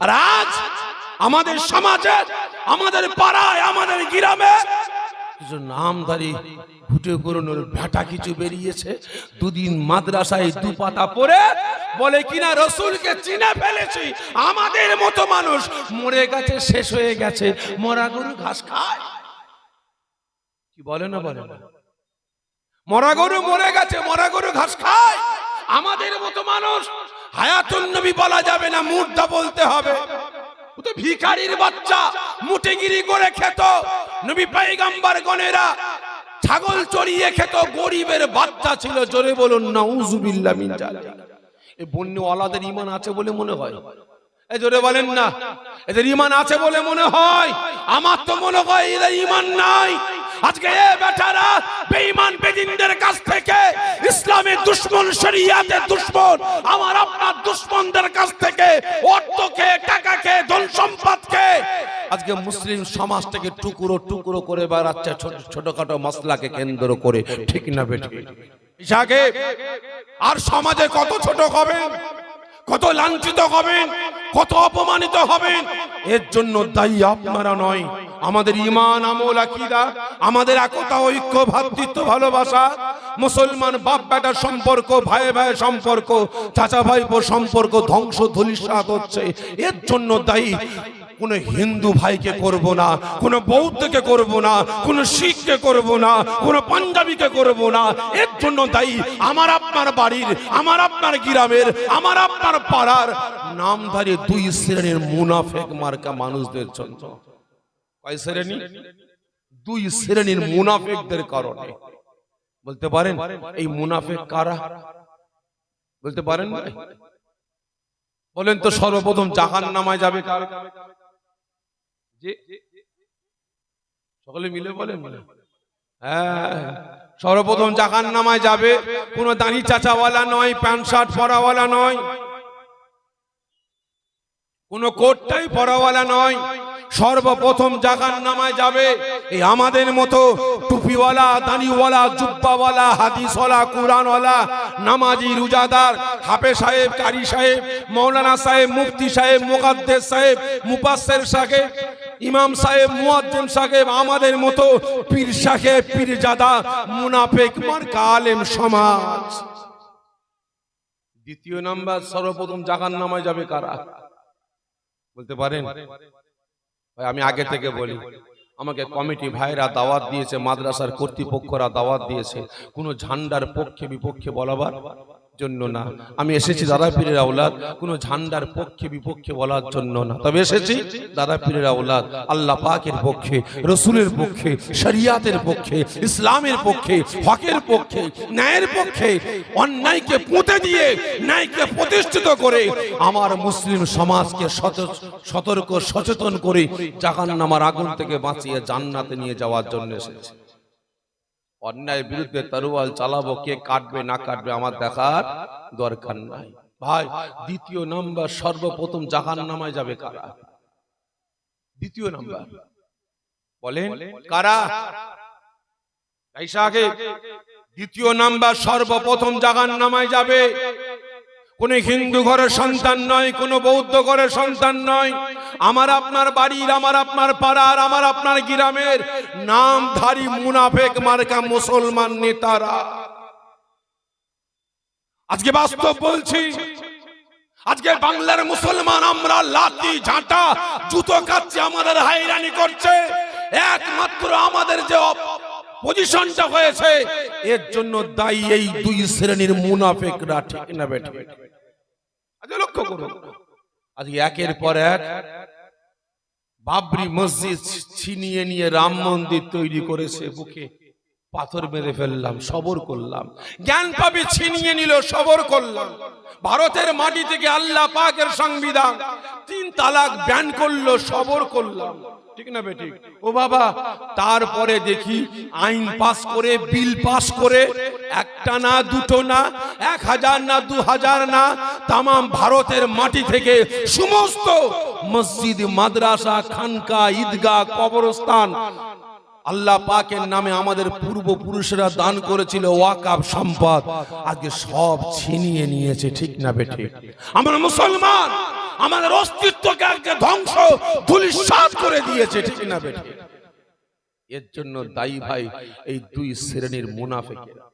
আর আজ আমাদের সমাজে, আমাদের পাড়ায়, আমাদের গ্রামে কিছু নামধারী ফুটে করোনোর ভেটা কিছু বেরিয়েছে। দুদিন মাদ্রাসায় দু পাতা পড়ে বলে কিনা রসুলকে চিনে ফেলেছি। আমাদের মতো মানুষ মরে গেছে, শেষ হয়ে গেছে, মরা গরু ঘাস খায়। কি বলে না বলে না? মরা গরু মরে গেছে, মরা গরু ঘাস খায়। আমাদের মতো মানুষ হায়াতুন নবী বলা যাবে না, মুর্দা বলতে হবে। ও তো ভিখারির বাচ্চা, মুটেগিরি করে খেত। নবী পয়গম্বর গণেরা ছাগল চড়িয়ে খেত, গরিবের বাচ্চা ছিল। জোরে বলুন নাউজুবিল্লাহ মিন জালিক। এই বন্য ওয়ালাদের ঈমান আছে বলে মনে হয়? এই জোরে বলেন না, এদের ঈমান আছে বলে মনে হয়? আমার তো মনে হয় এদের ঈমান নাই। আজকে এ বেটারা বেঈমান বেদিনদের কাছ থেকে, ইসলামের দুশমন, শরিয়াতের দুশমন, আমার আপনার দুশমনদের কাছ থেকে অর্থকে, টাকাকে, ধন সম্পদকে আজকে মুসলিম সমাজটাকে টুকরো টুকরো করে বেড়াচ্ছে ছোটখাটো মসলাকে কেন্দ্র করে। ঠিক না বেঠিক? ইসাকে আর সমাজে কত ছোট হবেন, কত লাঞ্ছিত হবেন, কত অপমানিত হবেন। এর জন্য দায়ী আপনারা নয়। আমাদের ঈমান, আমল, আকীদা, আমাদের একতা, ঐক্য, ভ্রাতৃত্ব, ভালোবাসা, মুসলমান বাপ বেটার সম্পর্ক, ভাই ভাই সম্পর্ক, চাচা ভাইপোর সম্পর্ক ধ্বংস ধূলিসাৎ হচ্ছে। এর জন্য দায়ী কোন হিন্দু ভাইকে করব না, কোন বৌদ্ধকে করব না, কোন শিখকে করব না, কোন পাঞ্জাবিকে করব না। এর জন্য দায়ী আমার আপনার বাড়ির, আমার আপনার গ্রামের, আমার আপনার পাড়ার নামধারী দুই শ্রেণীর মুনাফিক মার্কা মানুষদের জন্য। কয় শ্রেণী? দুই শ্রেণীর মুনাফিকদের কারণে। বলতে পারেন এই মুনাফিক কারা? বলতে পারেন ভাই? বলেন তো সর্বপ্রথম জাহান্নামে যাবে কারা? সকলে মিলে বলেন। হ্যাঁ, সর্বপ্রথম জাহান্নামে যাবে কোন দাড়ি চাচাওয়ালা নয়, প্যান্ট শার্ট পরাওয়ালা নয়, কোন কোটটাই পরাওয়ালা নয়। সর্বপ্রথম জাহান্নামে যাবে এই আমাদের মতো টুপিওয়ালা, দাড়িওয়ালা, জুব্বাওয়ালা, হাদিসওয়ালা, কুরআনওয়ালা, নামাজি, রোজাদার, হাফেজ সাহেব, কারি সাহেব, মাওলানা সাহেব, মুফতি সাহেব, মুকাদ্দেস সাহেব, মুফাসসির সাহেব, ইমাম সাহেব, মুয়াজ্জিন সাহেব, আমাদের মতো পীর সাহেব, পীরজাদা, মুনাফিক মার্কা আলেম সমাজ। দ্বিতীয় নাম্বার, সর্বপ্রথম জাহান্নামে যাবে কারা? বলতে পারেন? আমি আগে থেকে বলি, আমাকে কমিটি ভাইরা দাওয়াত দিয়েছে, মাদ্রাসার কর্তৃপক্ষরা দাওয়াত দিয়েছে, কোনো ঝান্ডার পক্ষে বিপক্ষে বলাবার জন্য না। আমি এসেছি দাদা পীরের আওলাদ, কোনো ঝান্ডার পক্ষে বিপক্ষে বলার জন্য না। তবে এসেছি দাদা পীরের আওলাদ আল্লাহ পাকের পক্ষে, রসুলের পক্ষে, শরিয়াতের পক্ষে, ইসলামের পক্ষে, হকের পক্ষে, ন্যায়ের পক্ষে, অন্যায়কে পুঁতে দিয়ে ন্যায়কে প্রতিষ্ঠিত করে আমার মুসলিম সমাজকে সতর্ক সচেতন করে জাহান্নামের আগুন থেকে বাঁচিয়ে জান্নাতে নিয়ে যাওয়ার জন্য এসেছি। অন্যায়ের বিরুদ্ধে তরোয়াল চালাবো, কে কাটবে না কাটবে আমার দেখার দরকার নাই ভাই। দ্বিতীয় নাম্বার, সর্বপ্রথম জাহান্নামে যাবে কারা? দ্বিতীয় নাম্বার বলেন কারা? দ্বিতীয় নাম্বার, সর্বপ্রথম জাহান্নামে যাবে কোন হিন্দু ঘরের সন্তান নয়, কোন বৌদ্ধ ঘরের সন্তান নয়, আমার আপনার বাড়ির, আমার আপনার পাড়ার, আমার আপনার গ্রামের নামধারী মুনাফিক মার্কা মুসলমান নেতারা। আজকে বাস্তব বলছি, আজকে বাংলার মুসলমান আমরা লাঠি ঝাঁটা জুতো খাচ্ছি, আমাদের হাইরানি করছে। একমাত্র আমাদের যে পজিশনটা হয়েছে এর জন্য দায়ী এই দুই শ্রেণীর মুনাফিকরা। ঠিক না বেঠিক? আজকে লক্ষ্য করুন, আজকে একের পর এক বাবরি মসজিদ ছিনিয়ে নিয়ে রাম মন্দির তৈরি করেছে। বুকে পাথর মেরে ফেললাম, সবর করলাম। জ্ঞান পাবে ছিনিয়ে নিল, সবর করলাম। ভারতের মাটি থেকে আল্লাহ পাকের সংবিধান 3 তালাক ব্যান করলো, সবর করলাম। ঠিক না বেঠিক? ও বাবা, তারপরে দেখি আইন পাস করে, বিল পাস করে, একটা না, দুটো না, 1000 না, 2000 না, তামাম ভারতের মাটি থেকে সমস্ত মসজিদ, মাদ্রাসা, খানকা, ঈদগাহ, কবরস্থান আল্লাহ পাকের নামে আমাদের পূর্বপুরুষরা দান করেছিল ওয়াকাফ সম্পদ, আজকে সব ছিনিয়ে নিয়েছে। ঠিক না বেঠিক? আমরা মুসলমান, আমাদের অস্তিত্বকে আজকে ধ্বংস ধূলিসাৎ করে দিয়েছে, ঠিক না বেঠিক? এর জন্য দায়ী ভাই এই দুই শ্রেণীর মুনাফিকেরা।